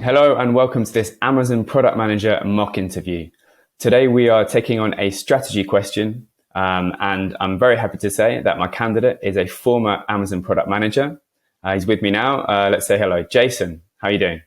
Hello and welcome to this Amazon Product Manager mock interview. Today we are taking on a strategy question, and I'm very happy to say that my candidate is a former Amazon Product Manager. He's with me now. Let's say hello. Jason, how are you doing?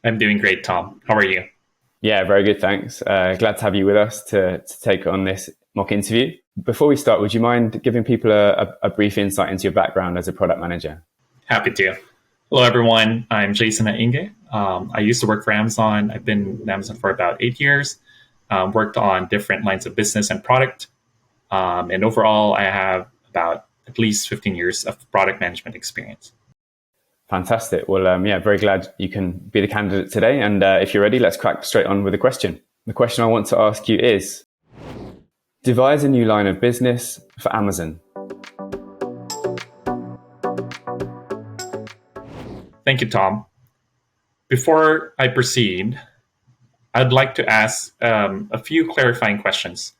I'm doing great, Tom. How are you? Yeah, very good, thanks. Glad to have you with us to take on this mock interview. Before we start, would you mind giving people a brief insight into your background as a product manager? Happy to. Hello, everyone. I'm Jason Inge. I used to work for Amazon. I've been at Amazon for about 8 years, worked on different lines of business and product. And overall, I have about at least 15 years of product management experience. Fantastic. Well, yeah, very glad you can be the candidate today. And if you're ready, let's crack straight on with the question. The question I want to ask you is, devise a new line of business for Amazon. Thank you, Tom. Before I proceed, I'd like to ask a few clarifying questions.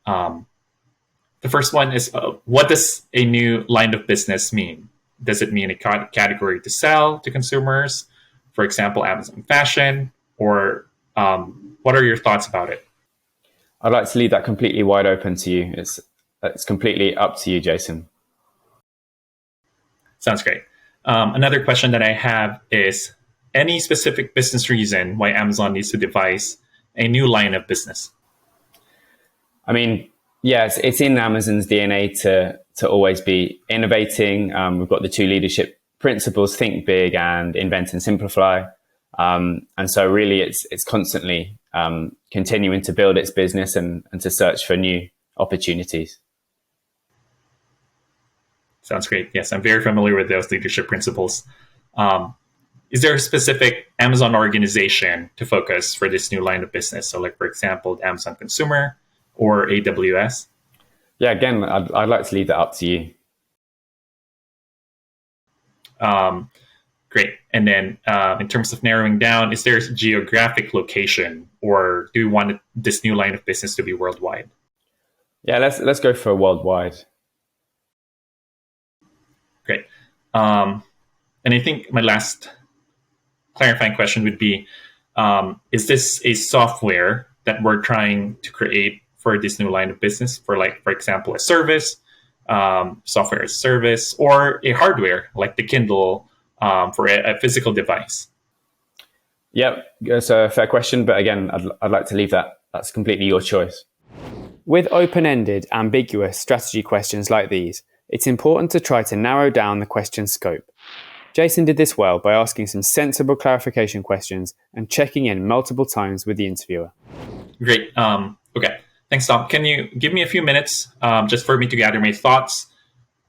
The first one is, what does a new line of business mean? Does it mean a category to sell to consumers, for example, Amazon Fashion, or what are your thoughts about it? I'd like to leave that completely wide open to you. It's completely up to you, Jason. Sounds great. Another question that I have is, any specific business reason why Amazon needs to devise a new line of business? I mean, yes, it's in Amazon's DNA to always be innovating. We've got the two leadership principles: think big and invent and simplify. And so really it's constantly continuing to build its business and to search for new opportunities. Sounds great. Yes, I'm very familiar with those leadership principles. Is there a specific Amazon organization to focus for this new line of business? So like, for example, Amazon Consumer or AWS? Yeah, again, I'd like to leave that up to you. Great. And then in terms of narrowing down, is there a geographic location, or do we want this new line of business to be worldwide? Yeah, let's go for worldwide. Great. And I think my last clarifying question would be, is this a software that we're trying to create for this new line of business, for example, a service, software as a service, or a hardware like the Kindle for a physical device? Yep, that's a fair question, but again, I'd like to leave that. That's completely your choice. With open-ended, ambiguous strategy questions like these, it's important to try to narrow down the question's scope. Jason did this well by asking some sensible clarification questions and checking in multiple times with the interviewer. Great. Okay. Thanks, Tom. Can you give me a few minutes just for me to gather my thoughts?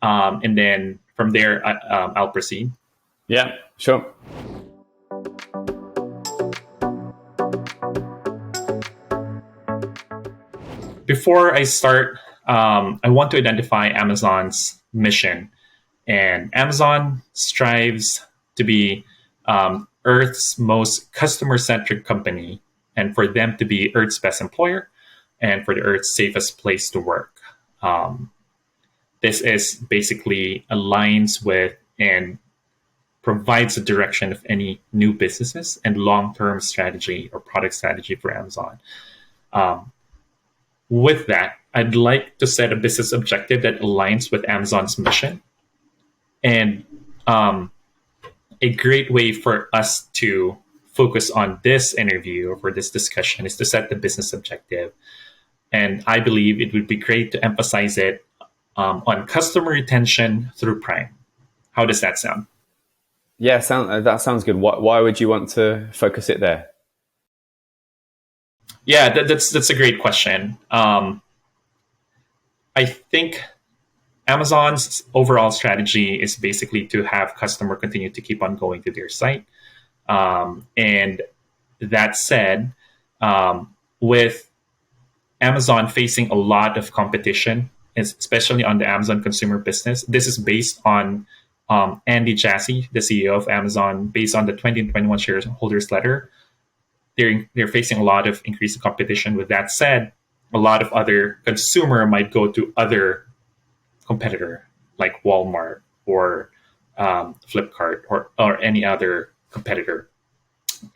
And then from there, I'll proceed. Yeah, sure. Before I start, I want to identify Amazon's mission. And Amazon strives to be Earth's most customer-centric company, and for them to be Earth's best employer, and for the Earth's safest place to work. This is basically aligns with and provides the direction of any new businesses and long-term strategy or product strategy for Amazon. With that, I'd like to set a business objective that aligns with Amazon's mission. And a great way for us to focus on this interview or for this discussion is to set the business objective. And I believe it would be great to emphasize it on customer retention through Prime. How does that sound? Yeah, that sounds good. Why would you want to focus it there? Yeah, that's a great question. I think Amazon's overall strategy is basically to have customer continue to keep on going to their site. And that said, with Amazon facing a lot of competition, especially on the Amazon consumer business, this is based on Andy Jassy, the CEO of Amazon, based on the 2021 shareholders letter. They're facing a lot of increased competition. With that said, a lot of other consumer might go to other competitor like Walmart or Flipkart or any other competitor.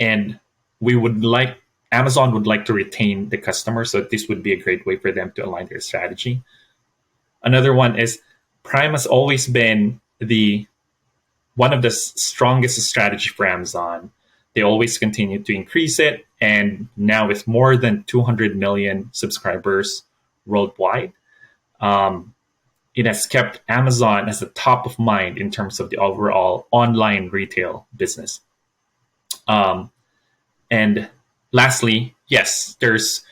and we would like Amazon would like to retain the customer, so this would be a great way for them to align their strategy. Another one is Prime has always been the one of the strongest strategy for Amazon. They always continue to increase it, and now with more than 200 million subscribers worldwide, it has kept Amazon as the top of mind in terms of the overall online retail business. And lastly, yes, there's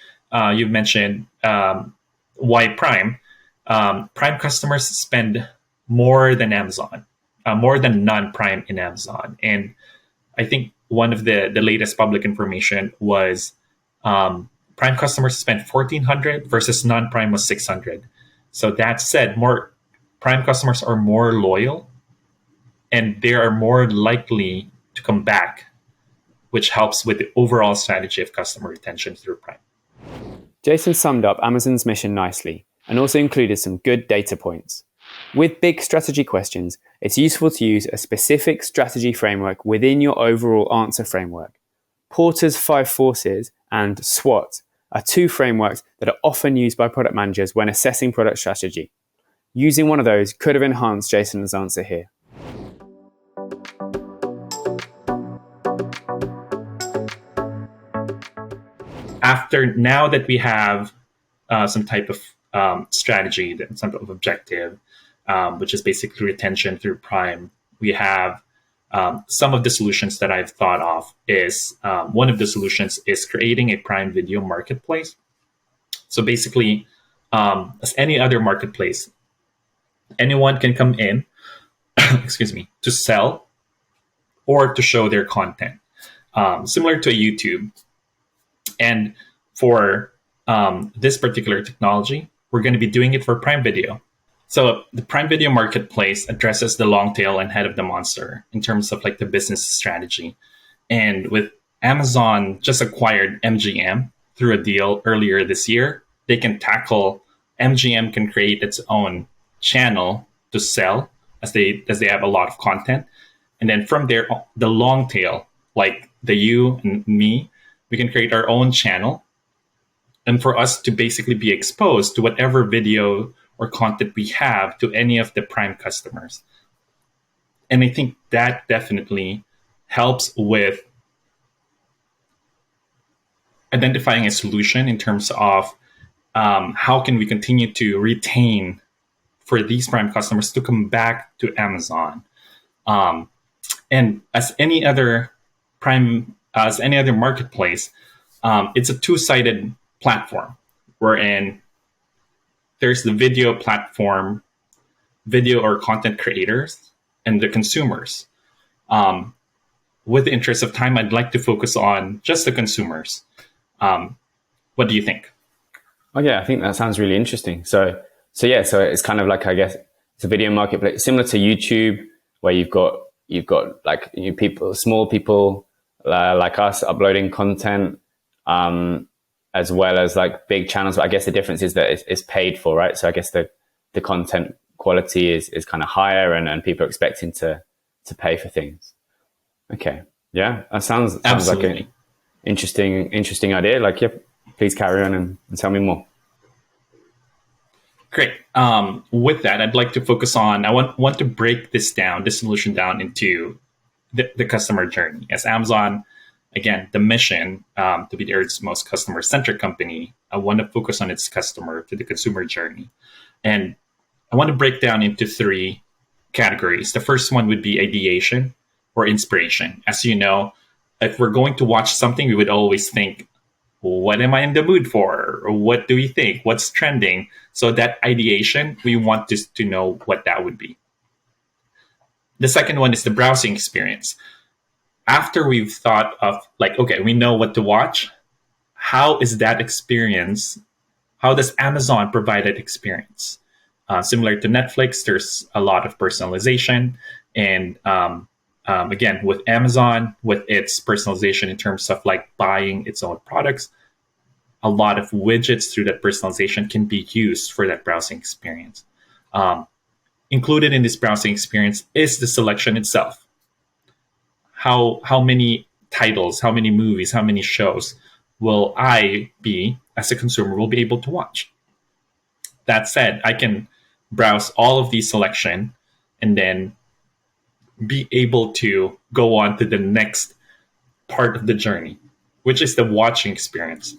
you've mentioned why Prime. Prime customers spend more than Amazon, more than non-Prime in Amazon. And I think one of the latest public information was Prime customers spent 1,400 versus non-Prime was 600. So that said, more Prime customers are more loyal, and they are more likely to come back, which helps with the overall strategy of customer retention through Prime. Jason summed up Amazon's mission nicely and also included some good data points. With big strategy questions, it's useful to use a specific strategy framework within your overall answer framework. Porter's 5 Forces and SWOT are 2 frameworks that are often used by product managers when assessing product strategy. Using one of those could have enhanced Jason's answer here. Now that we have some type of strategy, some type of objective, which is basically retention through Prime, we have some of the solutions that I've thought of is one of the solutions is creating a Prime Video marketplace. So basically, as any other marketplace, anyone can come in, excuse me, to sell or to show their content, similar to a YouTube. And for this particular technology, we're going to be doing it for Prime Video. So the Prime Video marketplace addresses the long tail and head of the monster in terms of like the business strategy. And with Amazon just acquired MGM through a deal earlier this year, they can tackle MGM can create its own channel to sell as they have a lot of content. And then from there, the long tail, like the you and me, we can create our own channel. And for us to basically be exposed to whatever video or content we have to any of the Prime customers. And I think that definitely helps with identifying a solution in terms of how can we continue to retain for these Prime customers to come back to Amazon. And as any other marketplace, it's a two-sided platform wherein there's the video platform, video or content creators, and the consumers. With the interest of time, I'd like to focus on just the consumers. What do you think? Oh yeah, I think that sounds really interesting. So it's kind of like, I guess it's a video marketplace similar to YouTube, where you've got like people, small people like us uploading content, as well as like big channels. But I guess the difference is that it's paid for, right? So I guess the content quality is kind of higher, and people are expecting to pay for things. Okay, yeah, that sounds like an interesting idea. Like, yeah, please carry on and tell me more. Great. With that, I'd like to focus on, I want to break this solution down into the customer journey. As Amazon, again, the mission to be the Earth's most customer-centric company, I want to focus on its customer to the consumer journey. And I want to break down into 3 categories. The first one would be ideation or inspiration. As you know, if we're going to watch something, we would always think, what am I in the mood for? Or what do we think? What's trending? So that ideation, we want to know what that would be. The second one is the browsing experience. After we've thought of like, okay, we know what to watch, how is that experience? How does Amazon provide that experience? Similar to Netflix, there's a lot of personalization. And again, with Amazon, with its personalization in terms of like buying its own products, a lot of widgets through that personalization can be used for that browsing experience. Included in this browsing experience is the selection itself. How many titles, how many movies, how many shows will I be, as a consumer, will be able to watch? That said, I can browse all of these selection and then be able to go on to the next part of the journey, which is the watching experience.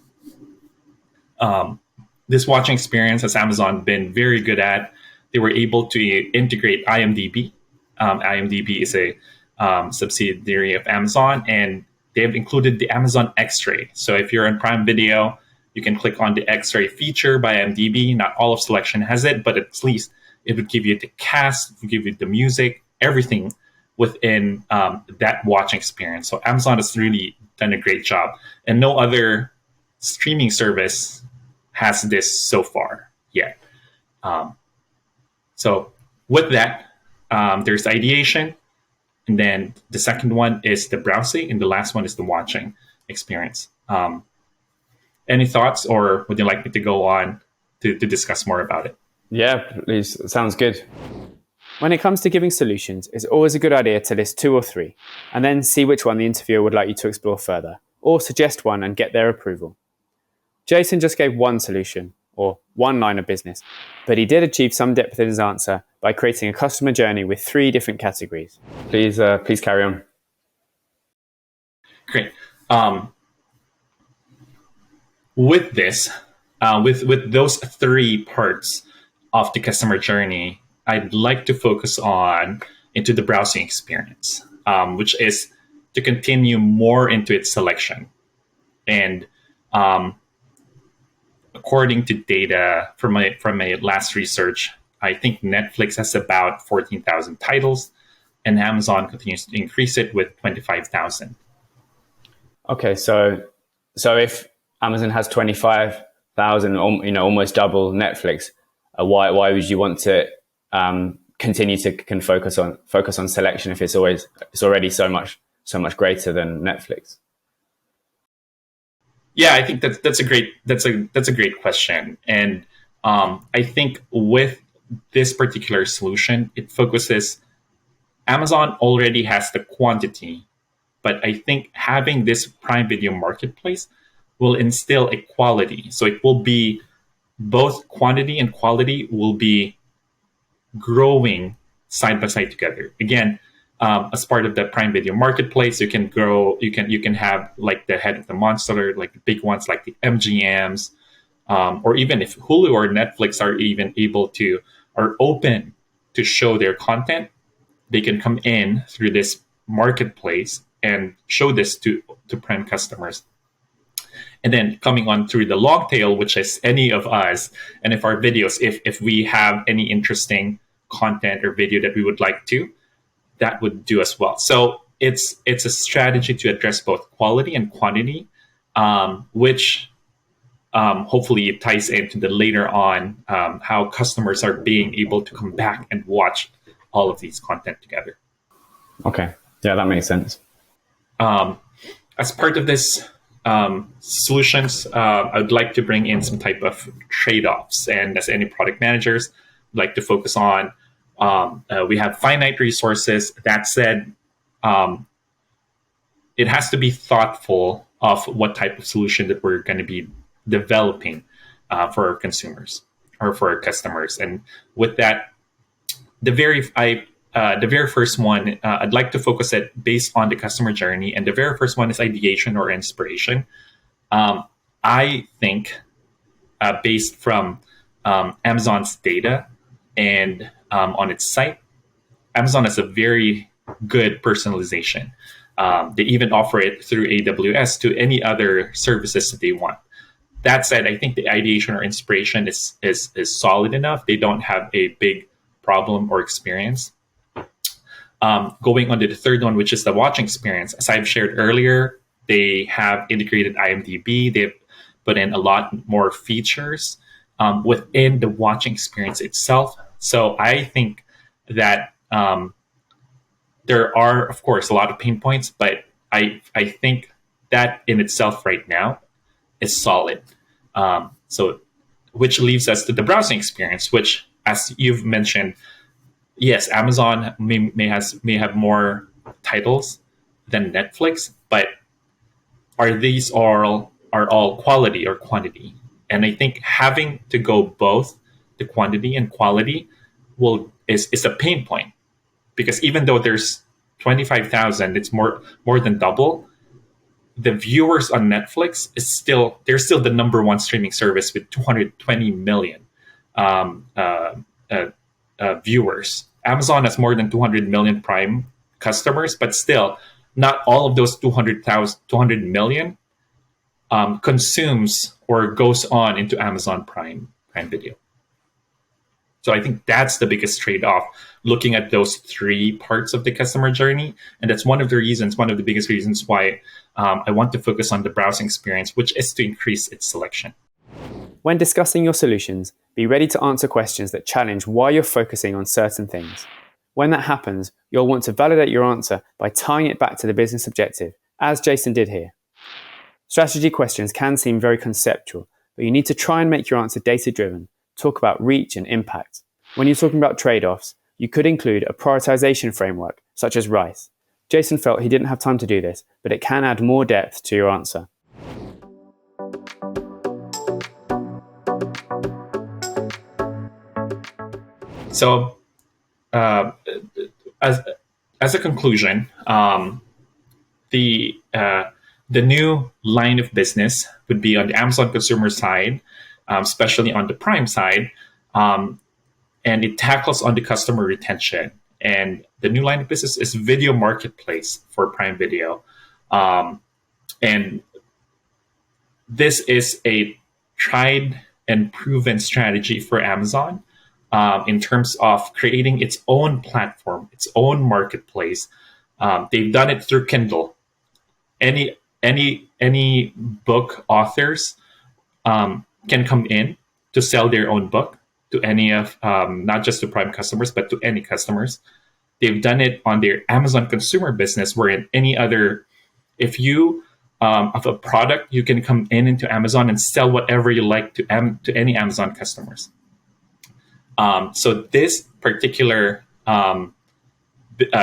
This watching experience has Amazon been very good at. They were able to integrate IMDb. IMDb is a subsidiary of Amazon, and they have included the Amazon X-Ray. So if you're on Prime Video, you can click on the X-Ray feature by IMDb. Not all of selection has it, but at least it would give you the cast, it would give you the music, everything within that watching experience. So Amazon has really done a great job, and no other streaming service has this so far yet. So with that, there's ideation, and then the second one is the browsing, and the last one is the watching experience. Any thoughts, or would you like me to go on to discuss more about it? Yeah, please. Sounds good. When it comes to giving solutions, it's always a good idea to list 2 or 3, and then see which one the interviewer would like you to explore further, or suggest one and get their approval. Jason just gave one solution, or one line of business, but he did achieve some depth in his answer by creating a customer journey with 3 different categories. Please carry on. Great. With this, with those 3 parts of the customer journey, I'd like to focus on into the browsing experience, which is to continue more into its selection. And according to data from my last research, I think Netflix has about 14,000 titles, and Amazon continues to increase it with 25,000. Okay, so if Amazon has 25,000, almost double Netflix, why would you want to continue to focus on selection if it's already so much greater than Netflix? Yeah, I think that's a great question, and I think with this particular solution, it focuses. Amazon already has the quantity, but I think having this Prime Video marketplace will instill a quality. So it will be both quantity and quality will be growing side by side together. Again, as part of the Prime Video marketplace, you can grow. You can have like the head of the monster, like the big ones, like the MGMs, or even if Hulu or Netflix are even are open to show their content, they can come in through this marketplace and show this to Prime customers. And then coming on through the long tail, which is any of us, and if our videos, if we have any interesting content or video that we would like to, that would do as well. So it's a strategy to address both quality and quantity, which hopefully it ties into the later on how customers are being able to come back and watch all of these content together. Okay, yeah, that makes sense. As part of this solutions, I'd like to bring in some type of trade-offs. And as any product managers, I'd like to focus on, we have finite resources. That said, it has to be thoughtful of what type of solution that we're going to be developing for our consumers or for our customers. And with that, the very first one, I'd like to focus it based on the customer journey. And the very first one is ideation or inspiration. I think based from Amazon's data and on its site, Amazon has a very good personalization. They even offer it through AWS to any other services that they want. That said, I think the ideation or inspiration is solid enough. They don't have a big problem or experience. Going on to the third one, which is the watching experience. As I've shared earlier, they have integrated IMDb. They've put in a lot more features within the watching experience itself. So I think that there are, of course, a lot of pain points, but I think that in itself right now is solid. So, which leaves us to the browsing experience, which, as you've mentioned, yes, Amazon may have more titles than Netflix, but are all quality or quantity? And I think having to go both the quantity and quality is a pain point, because even though there's 25,000, it's more than double. The viewers on Netflix they're still the number one streaming service with 220 million um, uh, uh, viewers. Amazon has more than 200 million Prime customers, but still, not all of those 200 million consumes or goes on into Amazon Prime Video. So I think that's the biggest trade-off, looking at those three parts of the customer journey. And that's one of the biggest reasons why I want to focus on the browsing experience, which is to increase its selection. When discussing your solutions, be ready to answer questions that challenge why you're focusing on certain things. When that happens, you'll want to validate your answer by tying it back to the business objective, as Jason did here. Strategy questions can seem very conceptual, but you need to try and make your answer data-driven. Talk about reach and impact. When you're talking about trade-offs, you could include a prioritization framework, such as RICE. Jason felt he didn't have time to do this, but it can add more depth to your answer. So, as a conclusion, the new line of business would be on the Amazon consumer side, especially on the Prime side, and it tackles on the customer retention. And the new line of business is video marketplace for Prime Video, and this is a tried and proven strategy for Amazon in terms of creating its own platform, its own marketplace. They've done it through Kindle. Any book authors can come in to sell their own book to any of, not just to Prime customers, but to any customers. They've done it on their Amazon consumer business, where in any other, if you have a product, you can come into Amazon and sell whatever you like to any Amazon customers. So this particular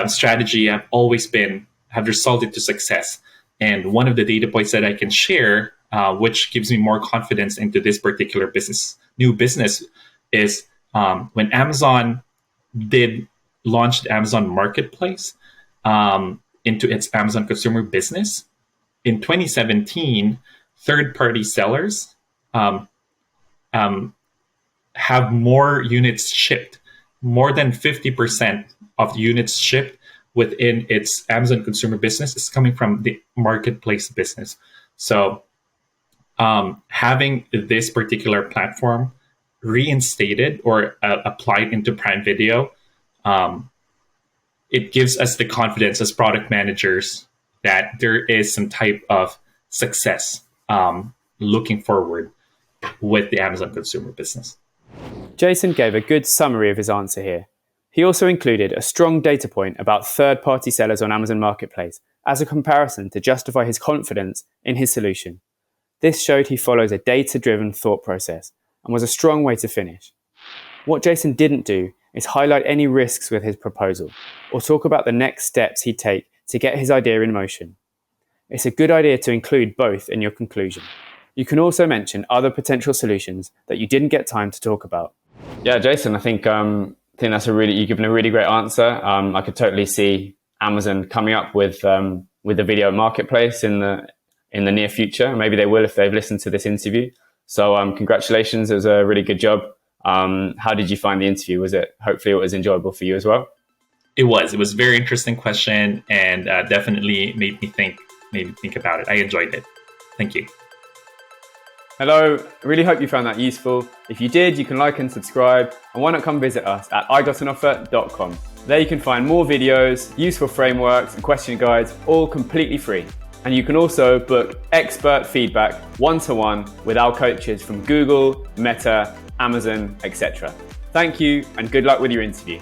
strategy have resulted to success. And one of the data points that I can share, which gives me more confidence into this particular new business, is when Amazon did launch the Amazon Marketplace into its Amazon consumer business in 2017, third-party sellers have more units shipped. More than 50% of units shipped within its Amazon consumer business is coming from the marketplace business. So having this particular platform reinstated or applied into Prime Video, it gives us the confidence as product managers that there is some type of success looking forward with the Amazon consumer business. Jason gave a good summary of his answer here. He also included a strong data point about third-party sellers on Amazon Marketplace as a comparison to justify his confidence in his solution. This showed he follows a data-driven thought process and was a strong way to finish. What Jason didn't do is highlight any risks with his proposal or talk about the next steps he'd take to get his idea in motion. It's a good idea to include both in your conclusion. You can also mention other potential solutions that you didn't get time to talk about. Yeah, Jason, I think that's you've given a really great answer. I could totally see Amazon coming up with the video marketplace in the near future. Maybe they will if they've listened to this interview. So congratulations, it was a really good job. How did you find the interview? Hopefully it was enjoyable for you as well? It was a very interesting question, and definitely made me think about it. I enjoyed it. Thank you. Hello, I really hope you found that useful. If you did, you can like and subscribe, and why not come visit us at IGotAnOffer.com. There you can find more videos, useful frameworks and question guides, all completely free. And you can also book expert feedback one-to-one with our coaches from Google, Meta, Amazon, etc. Thank you and good luck with your interview.